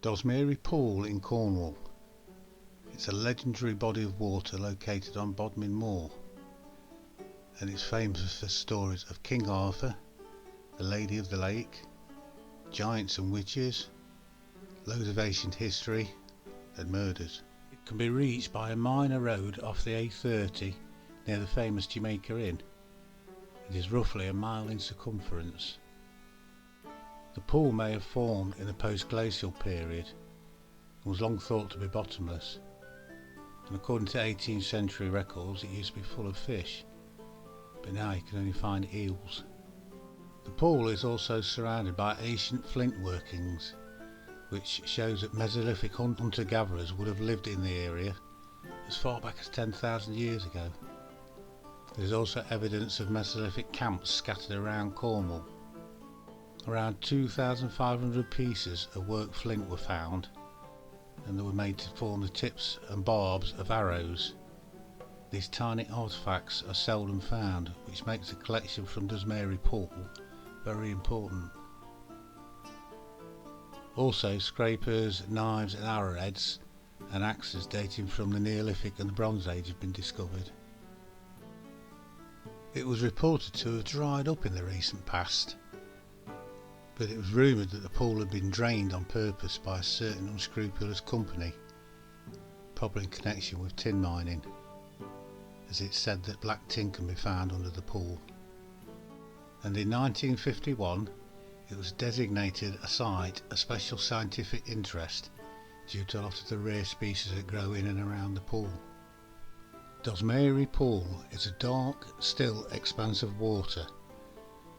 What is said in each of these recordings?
Dozmary Pool in Cornwall. It's a legendary body of water located on Bodmin moor, and it's famous for stories of King Arthur, the Lady of the Lake, giants and witches, loads of ancient history and murders. It can be reached by a minor road off the A30 near the famous Jamaica Inn. It is roughly a mile in circumference. The pool may have formed in the post-glacial period and was long thought to be bottomless, and according to 18th century records it used to be full of fish, but now you can only find eels. The pool is also surrounded by ancient flint workings, which shows that Mesolithic hunter-gatherers would have lived in the area as far back as 10,000 years ago. There is also evidence of Mesolithic camps scattered around Cornwall. Around 2,500 pieces of worked flint were found, and they were made to form the tips and barbs of arrows. These tiny artefacts are seldom found, which makes the collection from Dozmary Pool very important. Also, scrapers, knives and arrowheads and axes dating from the Neolithic and the Bronze Age have been discovered. It was reported to have dried up in the recent past, but it was rumoured that the pool had been drained on purpose by a certain unscrupulous company, probably in connection with tin mining, as it's said that black tin can be found under the pool. And in 1951 it was designated a site of special scientific interest due to a lot of the rare species that grow in and around the pool. Dozmary Pool is a dark, still expanse of water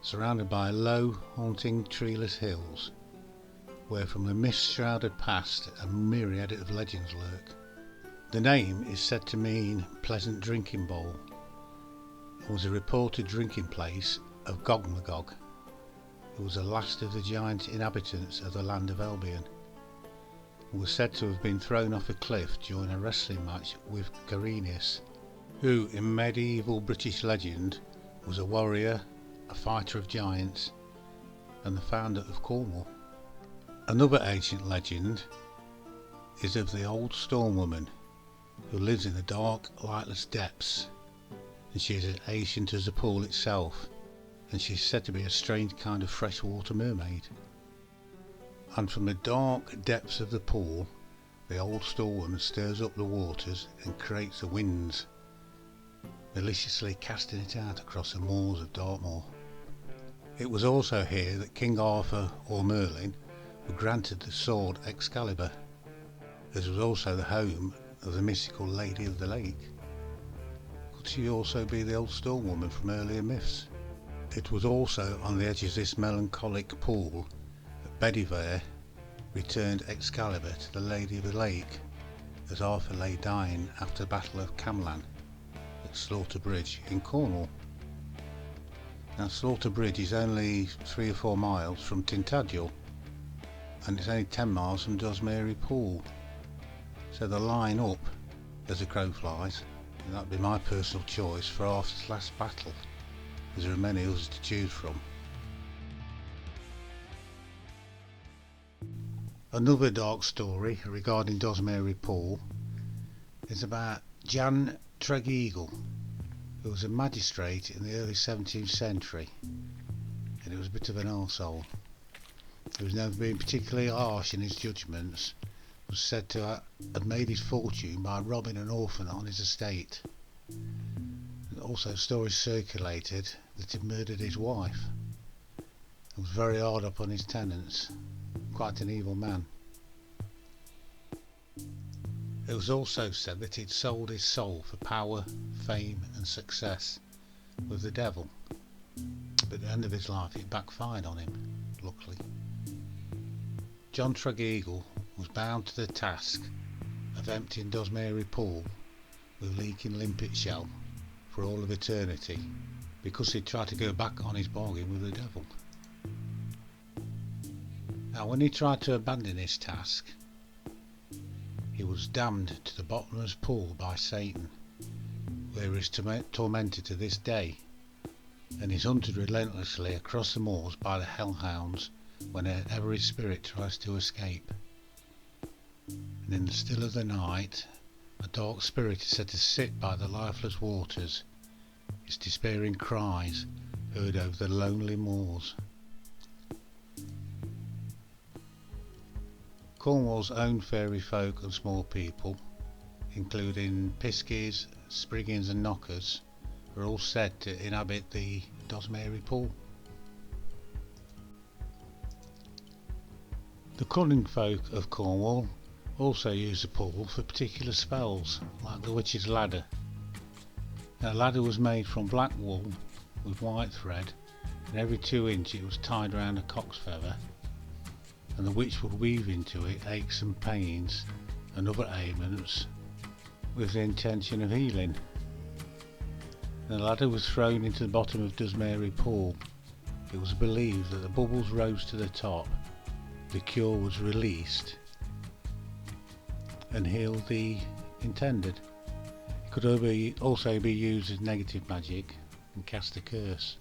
surrounded by low, haunting, treeless hills, where from the mist-shrouded past a myriad of legends lurk. The name is said to mean pleasant drinking bowl, and was a reported drinking place of Gog-Magog, who was the last of the giant inhabitants of the land of Albion, and was said to have been thrown off a cliff during a wrestling match with Garenius, who in medieval British legend was a warrior, a fighter of giants, and the founder of Cornwall. Another ancient legend is of the old storm woman who lives in the dark, lightless depths, and she is as ancient as the pool itself, and she is said to be a strange kind of freshwater mermaid. And from the dark depths of the pool, the old storm woman stirs up the waters and creates the winds, maliciously casting it out across the moors of Dartmoor. It was also here that King Arthur, or Merlin, were granted the sword Excalibur, as was also the home of the mystical Lady of the Lake. Could she also be the old storm woman from earlier myths? It was also on the edge of this melancholic pool that Bedivere returned Excalibur to the Lady of the Lake as Arthur lay dying after the Battle of Camlan at Slaughter Bridge in Cornwall. Now, Slaughter Bridge is only 3 or 4 miles from Tintagel, and it's only 10 miles from Dozmary Pool, so they line up as the crow flies, and that'd be my personal choice for Arthur's last battle, as there are many others to choose from. Another dark story regarding Dozmary Pool is about Jan Tregeagle, who was a magistrate in the early 17th century, and he was a bit of an arsehole. He was known for being particularly harsh in his judgments, was said to have made his fortune by robbing an orphan on his estate. And also stories circulated that he murdered his wife and was very hard up on his tenants, quite an evil man. It was also said that he'd sold his soul for power, fame and success with the devil, but at the end of his life it backfired on him, luckily. John Tregeagle was bound to the task of emptying Dozmary Pool with leaking limpet shell for all of eternity, because he'd tried to go back on his bargain with the devil. Now, when he tried to abandon his task, he was damned to the bottomless pool by Satan, where he is tormented to this day, and is hunted relentlessly across the moors by the hellhounds whenever his spirit tries to escape. and in the still of the night a dark spirit is said to sit by the lifeless waters, its despairing cries heard over the lonely moors. Cornwall's own fairy folk and small people, including piskies, spriggans and knockers, are all said to inhabit the Dozmary pool. The cunning folk of Cornwall also use the pool for particular spells, like the witch's ladder. A ladder was made from black wool with white thread, and every 2 inches it was tied round a cock's feather, and the witch would weave into it aches and pains and other ailments with the intention of healing. The ladder was thrown into the bottom of Dozmary pool. It was believed that the bubbles rose to the top, the cure was released and healed the intended. It could also be used as negative magic and cast a curse.